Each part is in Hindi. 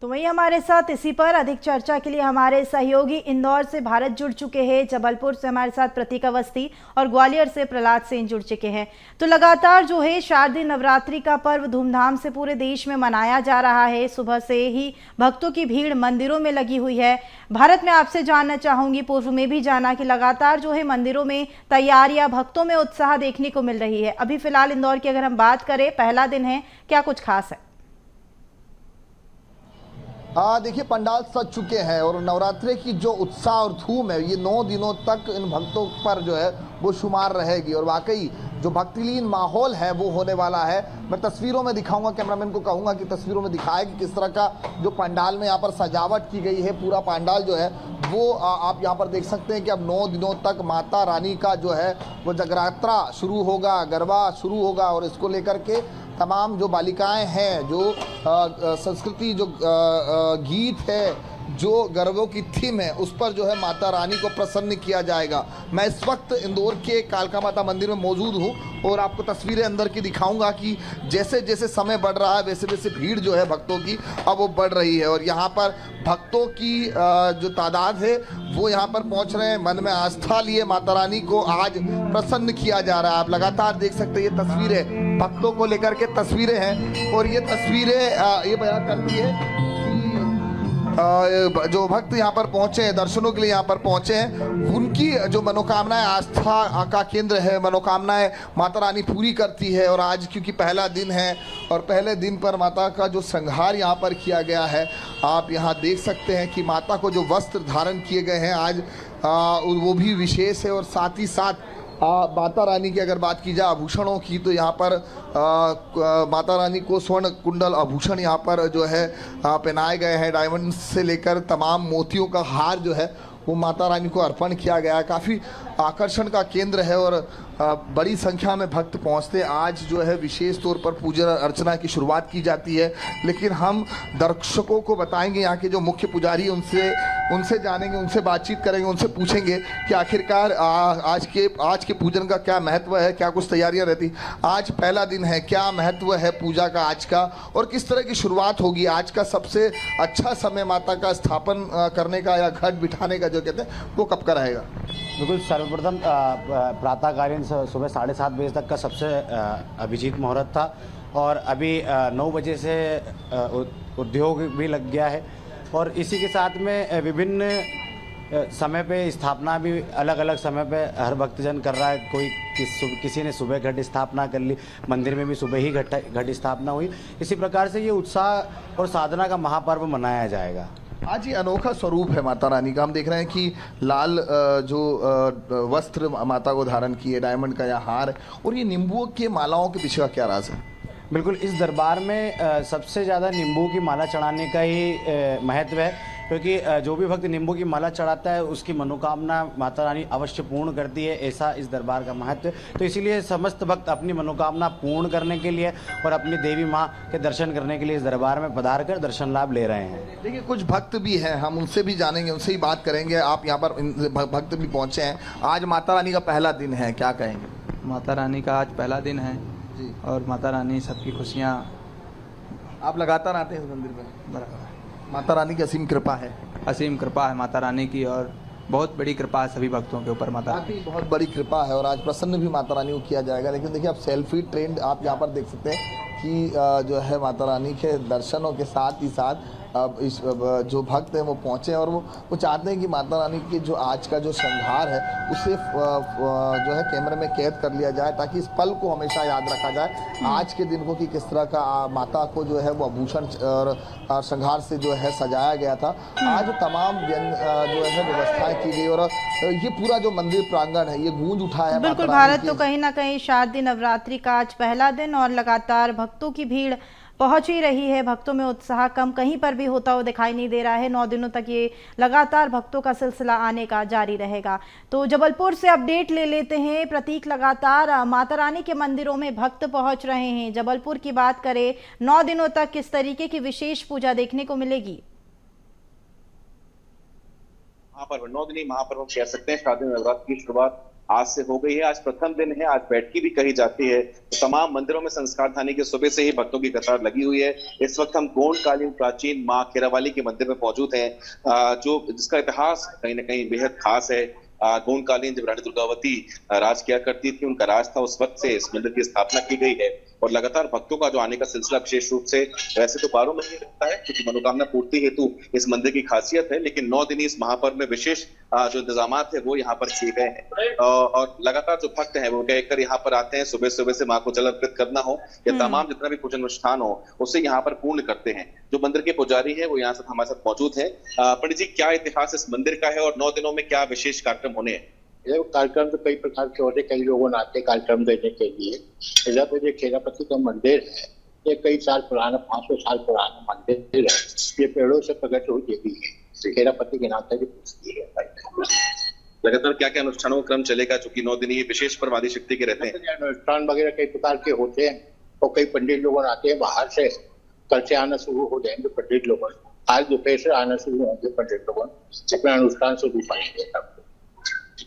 तो वहीं हमारे साथ इसी पर अधिक चर्चा के लिए हमारे सहयोगी इंदौर से भारत जुड़ चुके हैं, जबलपुर से हमारे साथ प्रतीक अवस्थी और ग्वालियर से प्रहलाद सेन जुड़ चुके हैं। तो लगातार जो है शारदीय नवरात्रि का पर्व धूमधाम से पूरे देश में मनाया जा रहा है। सुबह से ही भक्तों की भीड़ मंदिरों में लगी हुई है। भारत, मैं आपसे जानना चाहूंगी, पूर्व में भी जाना कि लगातार जो है मंदिरों में तैयारियां, भक्तों में उत्साह देखने को मिल रही है। अभी फिलहाल इंदौर की अगर हम बात करें, पहला दिन है, क्या कुछ खास है? देखिए, पंडाल सज चुके हैं और नवरात्रि की जो उत्साह और धूम है, ये 9 दिनों तक इन भक्तों पर जो है वो शुमार रहेगी और वाकई जो भक्तिलीन माहौल है वो होने वाला है। मैं तस्वीरों में दिखाऊंगा, कैमरामैन को कहूंगा कि तस्वीरों में दिखाए कि किस तरह का जो पंडाल में यहाँ पर सजावट की गई है। पूरा पंडाल जो है वो आप यहाँ पर देख सकते हैं कि अब 9 दिनों तक माता रानी का जो है वो जगरात्रा शुरू होगा, गरबा शुरू होगा और इसको लेकर के तमाम जो बालिकाएं हैं, जो संस्कृति, जो गीत है, जो गरबों की थीम है, उस पर जो है माता रानी को प्रसन्न किया जाएगा। मैं इस वक्त इंदौर के कालका माता मंदिर में मौजूद हूँ और आपको तस्वीरें अंदर की दिखाऊंगा कि जैसे जैसे समय बढ़ रहा है वैसे वैसे भीड़ जो है भक्तों की अब वो बढ़ रही है और यहाँ पर भक्तों की जो तादाद है वो यहाँ पर पहुँच रहे हैं। मन में आस्था लिए माता रानी को आज प्रसन्न किया जा रहा है। आप लगातार देख सकते हैं, ये तस्वीरें भक्तों को लेकर के तस्वीरें हैं और ये तस्वीरें ये बयान करती है जो भक्त यहाँ पर पहुँचे हैं, दर्शनों के लिए यहाँ पर पहुँचे हैं, उनकी जो मनोकामनाएं, आस्था का केंद्र है, मनोकामनाएं माता रानी पूरी करती है। और आज क्योंकि पहला दिन है और पहले दिन पर माता का जो श्रृंगार यहाँ पर किया गया है, आप यहाँ देख सकते हैं कि माता को जो वस्त्र धारण किए गए हैं आज वो भी विशेष है। और साथ ही साथ माता रानी की अगर बात की जाए आभूषणों की, तो यहाँ पर माता रानी को स्वर्ण कुंडल आभूषण यहाँ पर जो है पहनाए गए हैं। डायमंड से लेकर तमाम मोतियों का हार जो है वो माता रानी को अर्पण किया गया है। काफ़ी आकर्षण का केंद्र है और बड़ी संख्या में भक्त पहुंचते। आज जो है विशेष तौर पर पूजा अर्चना की शुरुआत की जाती है, लेकिन हम दर्शकों को बताएंगे, यहाँ के जो मुख्य पुजारी उनसे जानेंगे, उनसे बातचीत करेंगे, उनसे पूछेंगे कि आखिरकार आज के पूजन का क्या महत्व है, क्या कुछ तैयारियां रहती। आज पहला दिन है, क्या महत्व है पूजा का आज का और किस तरह की शुरुआत होगी। आज का सबसे अच्छा समय माता का स्थापन करने का या घट बिठाने का जो कहते हैं वो कब का रहेगा? बिल्कुल, सर्वप्रथम प्रातःकालीन सुबह 7:30 बजे तक का सबसे अभिजीत मुहूर्त था और अभी 9 बजे से उद्योग भी लग गया है और इसी के साथ में विभिन्न समय पे स्थापना भी अलग अलग समय पे हर भक्तजन कर रहा है। किसी ने सुबह घट स्थापना कर ली, मंदिर में भी सुबह ही घट स्थापना हुई। इसी प्रकार से ये उत्साह और साधना का महापर्व मनाया जाएगा। आज ये अनोखा स्वरूप है माता रानी का। हम देख रहे हैं कि लाल जो वस्त्र माता को धारण किए, डायमंड का यह हार और ये नींबुओं के मालाओं के पीछे का क्या राज है? बिल्कुल, इस दरबार में सबसे ज़्यादा नींबू की माला चढ़ाने का ही महत्व है, क्योंकि जो भी भक्त नींबू की माला चढ़ाता है उसकी मनोकामना माता रानी अवश्य पूर्ण करती है। ऐसा इस दरबार का महत्व है। तो इसीलिए समस्त भक्त अपनी मनोकामना पूर्ण करने के लिए और अपनी देवी माँ के दर्शन करने के लिए इस दरबार में पधार कर दर्शन लाभ ले रहे हैं। देखिए, कुछ भक्त भी हैं, हम उनसे भी जानेंगे, उनसे ही बात करेंगे। आप यहाँ पर भक्त भी पहुँचे हैं, आज माता रानी का पहला दिन है, क्या कहेंगे? माता रानी का आज पहला दिन है जी और माता रानी सबकी खुशियाँ। आप लगातार आते हैं इस मंदिर में? बराबर, माता रानी की असीम कृपा है। असीम कृपा है माता रानी की और बहुत बड़ी कृपा है सभी भक्तों के ऊपर माता रानी। बहुत बड़ी कृपा है और आज प्रसन्न भी माता रानी को किया जाएगा। लेकिन देखिए, आप सेल्फी ट्रेंड आप यहाँ पर देख सकते हैं कि जो है माता रानी के दर्शनों के साथ ही साथ इस जो भक्त हैं वो पहुँचे और वो चाहते हैं कि माता रानी की जो आज का जो श्रृंगार है उसे जो है कैमरे में कैद कर लिया जाए, ताकि इस पल को हमेशा याद रखा जाए, आज के दिन को कि किस तरह का माता को जो है वो आभूषण और श्रृंगार से जो है सजाया गया था। आज तमाम जो है व्यवस्थाएं की गई और ये पूरा जो मंदिर प्रांगण है ये गूंज उठा है। बिल्कुल, भारत तो कहीं ना कहीं शारदीय नवरात्रि का आज पहला दिन और लगातार भक्तों की भीड़ पहुंच ही रही है। भक्तों में उत्साह कम कहीं पर भी होता हुआ दिखाई नहीं दे रहा है। 9 दिनों तक ये लगातार भक्तों का सिलसिला आने का जारी रहेगा। तो जबलपुर से अपडेट ले लेते हैं प्रतीक। लगातार माता रानी के मंदिरों में भक्त पहुंच रहे हैं। जबलपुर की बात करें, 9 दिनों तक किस तरीके की विशेष पूजा देखने को मिलेगी? महापर्व 9 दिनी महापर्व कह सकते हैं। शारदीय नवरात्र की शुरुआत आज से हो गई है। आज प्रथम दिन है, आज बैठकी भी कही जाती है। तो तमाम मंदिरों में संस्कार थाने के सुबह से ही भक्तों की कतार लगी हुई है। इस वक्त हम गोंडकालीन प्राचीन माँ खेरावाली के मंदिर में मौजूद हैं, जो जिसका इतिहास कहीं ना कहीं बेहद खास है। गोंडकालीन जब रानी दुर्गावती राज किया करती थी, उनका राज था, उस वक्त से इस मंदिर की स्थापना की गई है। और लगातार भक्तों का जो आने का सिलसिला विशेष रूप से वैसे तो 12 महीने रहता है, क्योंकि मनोकामना पूर्ति हेतु इस मंदिर की खासियत है, लेकिन 9 दिन इस महापर्व में विशेष जो इंतजाम है वो यहाँ पर किए गए हैं। और लगातार जो भक्त हैं वो कहकर यहाँ पर आते हैं, सुबह सुबह से माँ को जल अर्पित करना हो या तमाम जितना भी पूजन अनुष्ठान हो उसे यहाँ पर पूर्ण करते हैं। जो मंदिर के पुजारी है वो यहाँ से हमारे साथ मौजूद है। पंडित जी, क्या इतिहास इस मंदिर का है और 9 दिनों में क्या विशेष कार्यक्रम होने हैं? ये कार्यक्रम तो कई प्रकार के होते, कई लोगों ने आते कार्यक्रम देने के लिए। इधर तो ये खेरापति का मंदिर है, ये कई साल पुराना, 500 साल पुराना मंदिर है। ये पेड़ों से प्रकट हुई देवी है, खेरापति के नाम से भी पूछती है। लगातार क्या क्या अनुष्ठानों का क्रम चलेगा, चूंकि 9 दिन ये विशेष पर्व आदि शक्ति के रहते हैं? अनुष्ठान वगैरह कई प्रकार के होते हैं और कई पंडित लोग आते हैं बाहर से। कल से आना शुरू हो जाएंगे पंडित लोग, आज दोपहर से आना शुरू होंगे पंडित लोग, अपना अनुष्ठान शुरू करेंगे।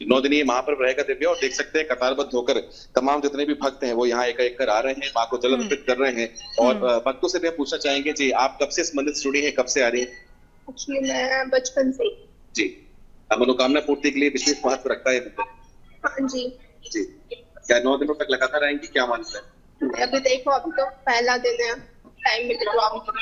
9 दिन ये महापर्व रहेगा दिव्या, और देख सकते हैं कतारबद्ध होकर तमाम जितने भी भक्त हैं वो यहाँ एक एक कर आ रहे हैं, माँ को जल अर्पित कर रहे हैं। और भक्तों से भी पूछना चाहेंगे जी, आप कब से इस मंदिर से जुड़ी हैं, कब से आ रही हैं? एक्चुअली मैं बचपन से जी। मनोकामना पूर्ति के लिए विशेष महत्व रखता है मंदिर? हाँ जी। जी, क्या 9 दिनों तक लगातार रहेंगी, क्या मानते हैं? अभी देखो, अभी तो पहला दिन है, टाइम मिले तो आप।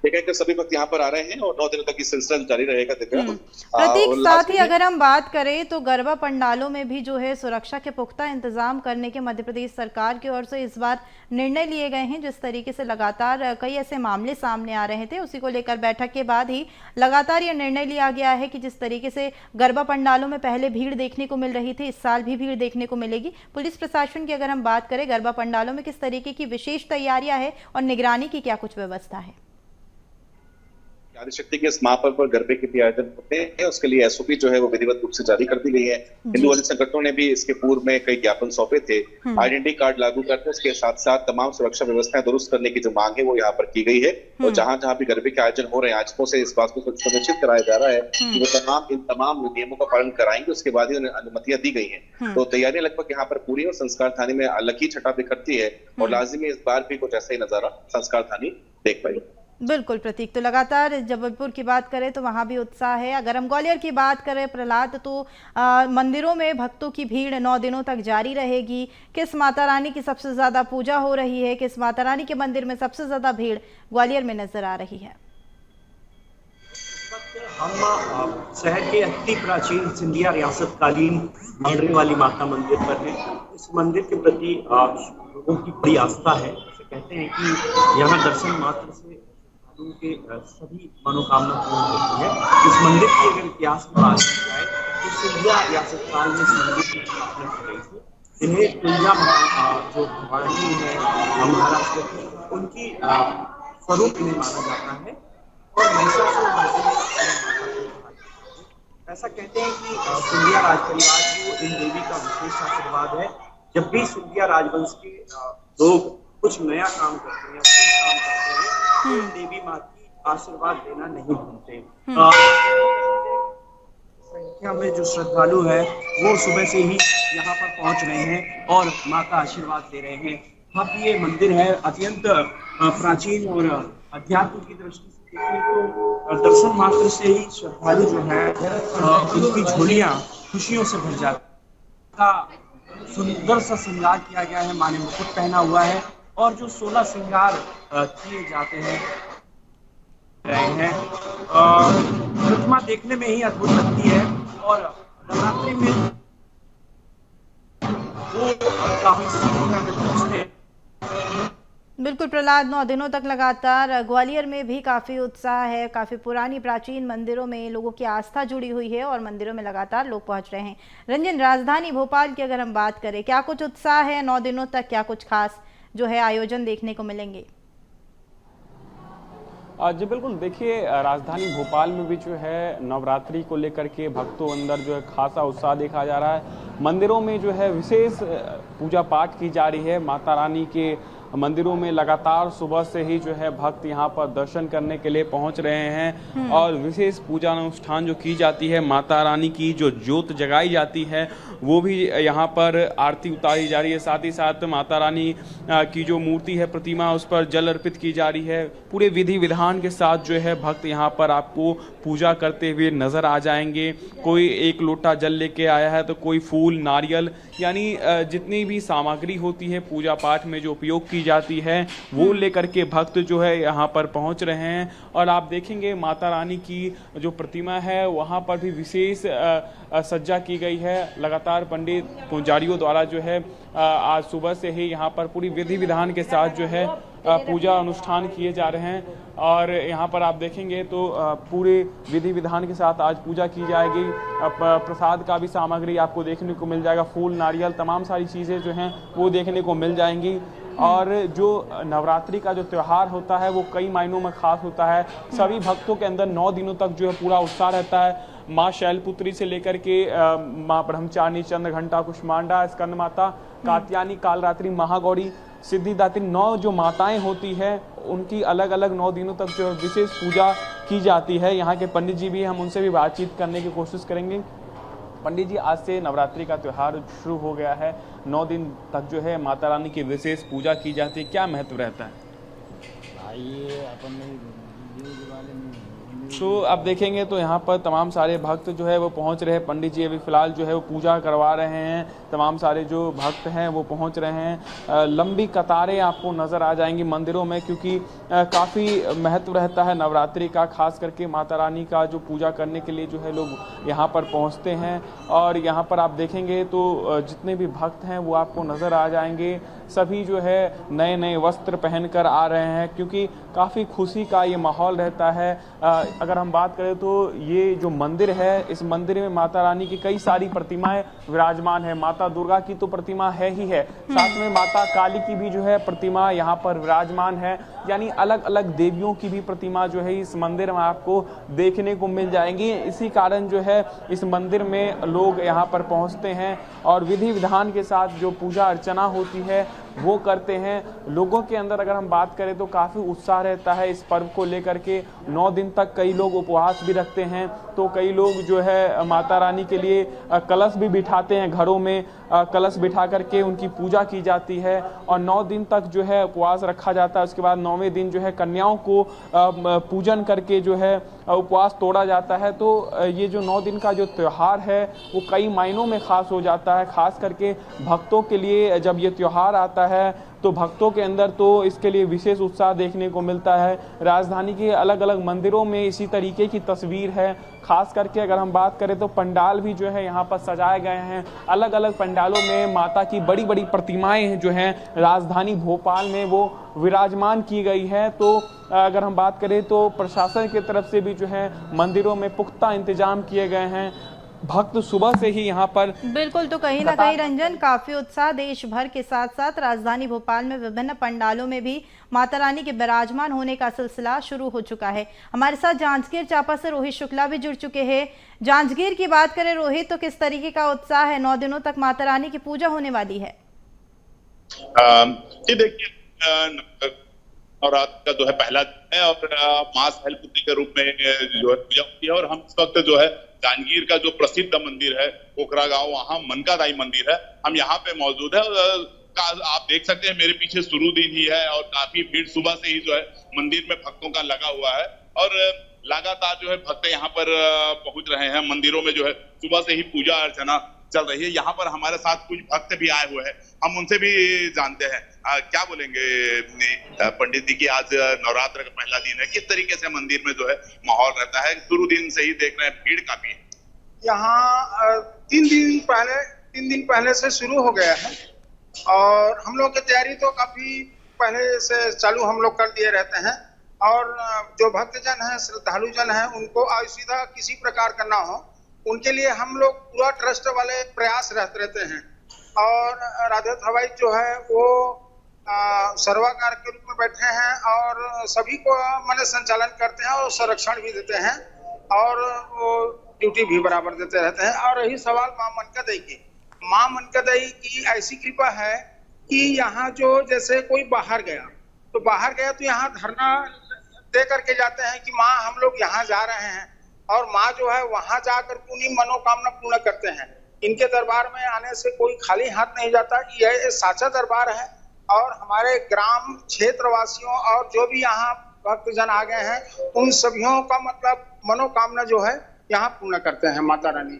देखिए सभी भक्त यहाँ पर आ रहे हैं और 9 दिनों तक ये सिलसिला जारी रहेगा दिव्या। प्रतीक, साथ ही अगर हम बात करें तो गरबा पंडालों में भी जो है सुरक्षा के पुख्ता इंतजाम करने के मध्य प्रदेश सरकार की ओर से इस बार निर्णय लिए गए हैं। जिस तरीके से लगातार कई ऐसे मामले सामने आ रहे थे, उसी को लेकर बैठक के बाद ही लगातार ये निर्णय लिया गया है कि जिस तरीके से गरबा पंडालों में पहले भीड़ देखने को मिल रही थी, इस साल भी भीड़ देखने को मिलेगी। पुलिस प्रशासन की अगर हम बात करें, गरबा पंडालों में किस तरीके की विशेष तैयारियां है और निगरानी की क्या कुछ व्यवस्था है? आदिशक्ति के इस महापर्व पर गरबे के भी आयोजन होते हैं, उसके लिए एसओपी जो है वो विधिवत रूप से जारी कर दी गई है। हिंदू संगठनों ने भी इसके पूर्व में कई ज्ञापन सौंपे थे। आइडेंटिटी कार्ड लागू करते, उसके साथ साथ तमाम सुरक्षा व्यवस्थाएं दुरुस्त करने की जो मांग है वो यहाँ पर की गई है। और जहां जहां भी गरबे के आयोजन हो रहे हैं, आयोजकों से इस बात को सुनिश्चित कराया जा रहा है कि वो इन तमाम नियमों का पालन कराएंगे, उसके बाद ही उन्हें अनुमतियां दी गई है। तो तैयारियां लगभग यहाँ पर पूरी, और संस्कार थाने में अलग ही छटा बिखरती है और लाजिमी इस बार भी कुछ ऐसा ही नजारा संस्कार थाने देख पाएगी। बिल्कुल प्रतीक, तो लगातार जबलपुर की बात करें तो वहाँ भी उत्साह है। अगर हम ग्वालियर की बात करें प्रहलाद, तो मंदिरों में भक्तों की भीड़ 9 दिनों तक जारी रहेगी। किस माता रानी की सबसे ज़्यादा पूजा हो रही है, किस माता रानी के मंदिर में सबसे ज़्यादा भीड़ ग्वालियर में नजर आ रही है? हम शहर के अति प्राचीन सिंधिया रियासत कालीन मांडरे वाली माता मंदिर पर है। इस मंदिर के प्रति लोगों की बड़ी आस्था है। कहते हैं कि यहाँ दर्शन मात्र से के सभी मनोकामना पूर्ण होती है। इस मंदिर की अगर इतिहास की बात की जाए तो सिंधिया रियासत काल में इस मंदिर की स्थापना की गई थी। इन्हें तुलजा जो भवानी है महाराष्ट्र की, उनकी स्वरूप इन्हें माना जाता है। और महिषासुर ऐसा कहते हैं कि सिंधिया राज परिवार को इन देवी का विशेष आशीर्वाद है। जब भी सिंधिया राजवंश के लोग कुछ नया काम करते हैं, काम करते हैं, तो देवी माँ की आशीर्वाद देना नहीं भूलते। संख्या में जो श्रद्धालु है वो सुबह से ही यहाँ पर पहुँच रहे हैं और माँ का आशीर्वाद दे रहे हैं। अब ये मंदिर है अत्यंत प्राचीन और अध्यात्म की दृष्टि से देखें तो दर्शन मात्र से ही श्रद्धालु जो है उनकी झोलियाँ खुशियों से भर जाती। सुंदर सा श्रृंगार किया गया है, माँ ने मुकुट पहना हुआ है और जो 16 श्रृंगार किए जाते हैं प्रतिमा देखने में ही अद्भुत लगती है। और नवरात्रि में वो काफी संख्या में पहुंचते हैं। बिल्कुल प्रहलाद, 9 दिनों तक लगातार ग्वालियर में भी काफ़ी उत्साह है। काफ़ी पुरानी प्राचीन मंदिरों में लोगों की आस्था जुड़ी हुई है और मंदिरों में लगातार लोग पहुंच रहे हैं। रंजन, राजधानी भोपाल की अगर हम बात करें, क्या कुछ उत्साह है 9 दिनों तक, क्या कुछ खास जो है आयोजन देखने को मिलेंगे? जी बिल्कुल, देखिए राजधानी भोपाल में भी जो है नवरात्रि को लेकर के भक्तों अंदर जो है खासा उत्साह देखा जा रहा है। मंदिरों में जो है विशेष पूजा पाठ की जा रही है। माता रानी के मंदिरों में लगातार सुबह से ही जो है भक्त यहाँ पर दर्शन करने के लिए पहुँच रहे हैं और विशेष पूजा अनुष्ठान जो की जाती है, माता रानी की जो ज्योत जगाई जाती है वो भी यहाँ पर आरती उतारी जा रही है। साथ ही साथ माता रानी की जो मूर्ति है, प्रतिमा, उस पर जल अर्पित की जा रही है। पूरे विधि विधान के साथ जो है भक्त यहाँ पर आपको पूजा करते हुए नजर आ जाएंगे। कोई एक लोटा जल लेके आया है तो कोई फूल, नारियल, यानी जितनी भी सामग्री होती है पूजा पाठ में जो उपयोग की जाती है वो लेकर के भक्त जो है यहाँ पर पहुँच रहे हैं। और आप देखेंगे माता रानी की जो प्रतिमा है वहाँ पर भी विशेष सज्जा की गई है। लगातार पंडित पुजारियों द्वारा जो है आज सुबह से ही यहाँ पर पूरी विधि विधान के साथ जो है पूजा अनुष्ठान किए जा रहे हैं। और यहाँ पर आप देखेंगे तो पूरे विधि विधान के साथ आज पूजा की जाएगी। प्रसाद का भी सामग्री आपको देखने को मिल जाएगा, फूल, नारियल, तमाम सारी चीज़ें जो हैं वो देखने को मिल जाएंगी। और जो नवरात्रि का जो त्यौहार होता है वो कई मायनों में खास होता है। सभी भक्तों के अंदर 9 दिनों तक जो है पूरा उत्साह रहता है। माँ शैलपुत्री से लेकर के माँ ब्रह्मचारिणी, चंद्रघंटा, कुष्मांडा, स्कंद माता, कात्यायनी, कालरात्रि, महागौरी, सिद्धिदात्री, 9 जो माताएं होती है उनकी अलग अलग 9 दिनों तक जो है विशेष पूजा की जाती है। यहाँ के पंडित जी भी, हम उनसे भी बातचीत करने की कोशिश करेंगे। पंडित जी, आज से नवरात्रि का त्यौहार शुरू हो गया है। 9 दिन तक जो है माता रानी की विशेष पूजा की जाती है, क्या महत्व रहता है? तो अब देखेंगे तो यहाँ पर तमाम सारे भक्त जो है वो पहुँच रहे हैं। पंडित जी अभी फ़िलहाल जो है वो पूजा करवा रहे हैं। तमाम सारे जो भक्त हैं वो पहुँच रहे हैं। लंबी कतारें आपको नज़र आ जाएंगी मंदिरों में, क्योंकि काफ़ी महत्व रहता है नवरात्रि का। खास करके माता रानी का जो पूजा करने के लिए जो है लोग यहाँ पर पहुँचते हैं। और यहाँ पर आप देखेंगे तो जितने भी भक्त हैं वो आपको नज़र आ जाएंगे। सभी जो है नए नए वस्त्र पहनकर आ रहे हैं, क्योंकि काफ़ी खुशी का ये माहौल रहता है। अगर हम बात करें तो ये जो मंदिर है, इस मंदिर में माता रानी की कई सारी प्रतिमाएं विराजमान है। माता दुर्गा की तो प्रतिमा है ही है, साथ में माता काली की भी जो है प्रतिमा यहाँ पर विराजमान है। यानी अलग अलग देवियों की भी प्रतिमा जो है इस मंदिर में आपको देखने को मिल जाएंगी। इसी कारण जो है इस मंदिर में लोग यहाँ पर पहुँचते हैं और विधि विधान के साथ जो पूजा अर्चना होती है वो करते हैं। लोगों के अंदर अगर हम बात करें तो काफ़ी उत्साह रहता है इस पर्व को लेकर के। 9 दिन तक कई लोग उपवास भी रखते हैं, तो कई लोग जो है माता रानी के लिए कलश भी बिठाते हैं। घरों में कलश बिठा करके उनकी पूजा की जाती है और 9 दिन तक जो है उपवास रखा जाता है। उसके बाद 9वें दिन जो है कन्याओं को पूजन करके जो है उपवास तोड़ा जाता है। तो ये जो 9 दिन का जो त्यौहार है वो कई मायनों में ख़ास हो जाता है। खास करके भक्तों के लिए जब ये त्यौहार आता है तो भक्तों के अंदर तो इसके लिए विशेष उत्साह देखने को मिलता है। राजधानी के अलग अलग मंदिरों में इसी तरीके की तस्वीर है। खास करके अगर हम बात करें तो पंडाल भी जो है यहाँ पर सजाए गए हैं। अलग अलग पंडालों में माता की बड़ी बड़ी प्रतिमाएं जो हैं राजधानी भोपाल में वो विराजमान की गई है। तो अगर हम बात करें तो प्रशासन की तरफ से भी जो है मंदिरों में पुख्ता इंतजाम किए गए हैं। भक्त सुबह से ही यहाँ पर बिल्कुल, तो कहीं ना कहीं रंजन काफी उत्साह देश भर के साथ साथ राजधानी भोपाल में विभिन्न पंडालों में भी माता रानी के विराजमान होने का सिलसिला शुरू हो चुका है। हमारे साथ जांजगीर चांपा से रोहित शुक्ला भी जुड़ चुके हैं। जांजगीर की बात करें रोहित, तो किस तरीके का उत्साह है? 9 दिनों तक माता रानी की पूजा होने वाली है। देखिए, नवरात्र का जो है पहला दिन है और माँ शैलपुत्री के रूप में जो है पूजा होती है। और हम इस वक्त जो है जांजगीर का जो प्रसिद्ध मंदिर है पोखरा गांव, वहाँ मनकादाई मंदिर है, हम यहाँ पे मौजूद है। आप देख सकते हैं मेरे पीछे शुरू दिन ही है और काफी भीड़ सुबह से ही जो है मंदिर में भक्तों का लगा हुआ है और लगातार जो है भक्त यहाँ पर पहुंच रहे हैं। मंदिरों में जो है सुबह से ही पूजा अर्चना चल रही है। यहाँ पर हमारे साथ कुछ भक्त भी आए हुए हैं, हम उनसे भी जानते हैं। क्या बोलेंगे पंडित जी की आज नवरात्र का पहला दिन है, किस तरीके से मंदिर में जो है माहौल रहता है? शुरू दिन से ही देख रहे हैं भीड़ काफी है। यहाँ 3 दिन पहले से शुरू हो गया है और हम लोग की तैयारी तो काफी पहले से चालू हम लोग कर दिए रहते हैं। और जो भक्तजन है, श्रद्धालु जन है, उनको असुविधा किसी प्रकार का ना हो, उनके लिए हम लोग पूरा ट्रस्ट वाले प्रयास रहते हैं। और राधे हवाई जो है वो सर्वाकार के रूप में बैठे हैं और सभी को माने संचालन करते हैं और संरक्षण भी देते हैं और वो ड्यूटी भी बराबर देते रहते हैं। और रही सवाल माँ मनकादाई की, माँ मनकादाई की ऐसी कृपा है कि यहाँ जो जैसे कोई बाहर गया तो यहाँ धरना दे करके जाते हैं कि माँ हम लोग यहाँ जा रहे हैं, और माँ जो है वहां जाकर अपनी मनोकामना पूर्ण करते हैं। इनके दरबार में आने से कोई खाली हाथ नहीं जाता। यह साचा दरबार है और हमारे ग्राम क्षेत्र वासियों और जो भी यहाँ भक्तजन आ गए हैं उन सभियों का मतलब मनोकामना जो है यहाँ पूर्ण करते हैं माता रानी।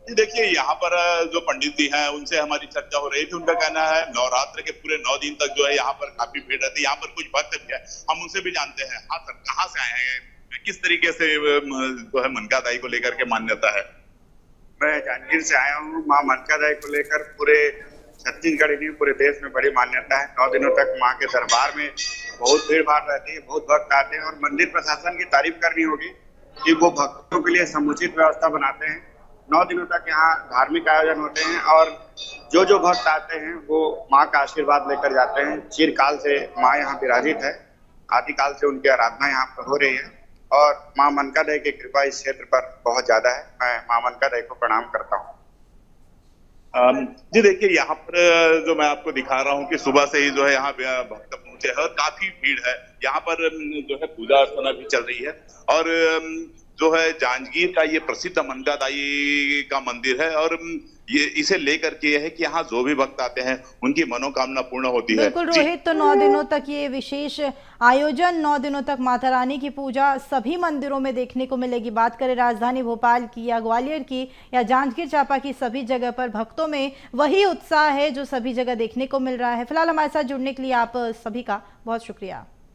देखिए, यहाँ पर जो पंडित जी हैं उनसे हमारी चर्चा हो रही थी। उनका कहना है नवरात्र के पूरे 9 दिन तक जो है यहाँ पर काफी भीड़ रहती है। यहाँ पर कुछ भक्त भी है, हम उनसे भी जानते हैं। हाँ सर, कहाँ से आए हैं, किस तरीके से जो है मनका दाई को लेकर के मान्यता है? मैं जांजगीर से आया हूँ। माँ मनका दाई को लेकर पूरे छत्तीसगढ़ ही नहीं पूरे देश में बड़ी मान्यता है। 9 दिनों तक माँ के दरबार में बहुत भीड़ भाड़ रहती है, बहुत भक्त आते हैं, और मंदिर प्रशासन की तारीफ करनी होगी कि वो भक्तों के लिए समुचित व्यवस्था बनाते हैं। 9 दिनों तक यहाँ धार्मिक आयोजन होते हैं और जो भक्त आते हैं वो माँ का आशीर्वाद लेकर जाते हैं। चिरकाल से माँ यहाँ विराजित है, आदिकाल से उनकी आराधना यहाँ पर हो रही है और माँ मनका दाई की कृपा इस क्षेत्र पर बहुत ज्यादा है। मैं माँ मनका दाई को प्रणाम करता हूँ। जी देखिए, यहाँ पर जो मैं आपको दिखा रहा हूँ कि सुबह से ही जो है यहाँ भक्त पहुंचे हैं और काफी भीड़ है। यहाँ पर जो है पूजा अर्चना भी चल रही है और जो है जांजगीर का ये प्रसिद्ध मनका दाई का मंदिर है और ये इसे लेकर के है कि यहाँ जो भी भक्त आते हैं उनकी मनोकामना पूर्ण होती है। बिल्कुल रोहित, तो 9 दिनों तक ये विशेष आयोजन, 9 दिनों तक माता रानी की पूजा सभी मंदिरों में देखने को मिलेगी। बात करें राजधानी भोपाल की या ग्वालियर की या जांजगीर चांपा की, सभी जगह पर भक्तों में वही उत्साह है जो सभी जगह देखने को मिल रहा है। फिलहाल हमारे साथ जुड़ने के लिए आप सभी का बहुत शुक्रिया।